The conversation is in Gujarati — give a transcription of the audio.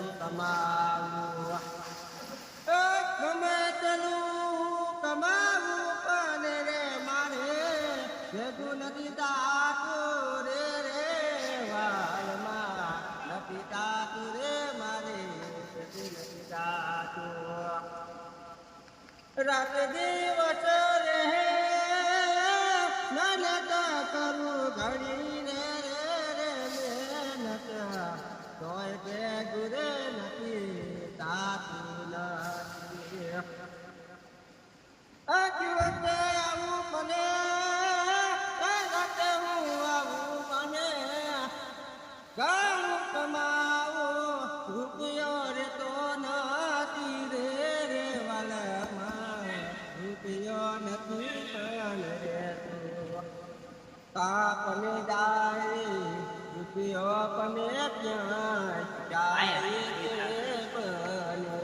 તેનું કમાવું ગમે તેનું કમાવું પણ રે મારે ભેગું નથી તાતું રે વાલમાં નથી તાતું રે મારે ભેગું નથી તાતું રાત દિવસ રે મહેનત કરું ઘડી રે મહેનત તોય ભેગું રે નથી તાતું નથી આખી વખતે આવું મને હું આવું મને ઘણું કમાવું રૂપિયો રે તો નથી રે વાલામાં રૂપિયો નથી પણ રે કાપને જાય રૂપિયો પણ ક્યાં જાય બને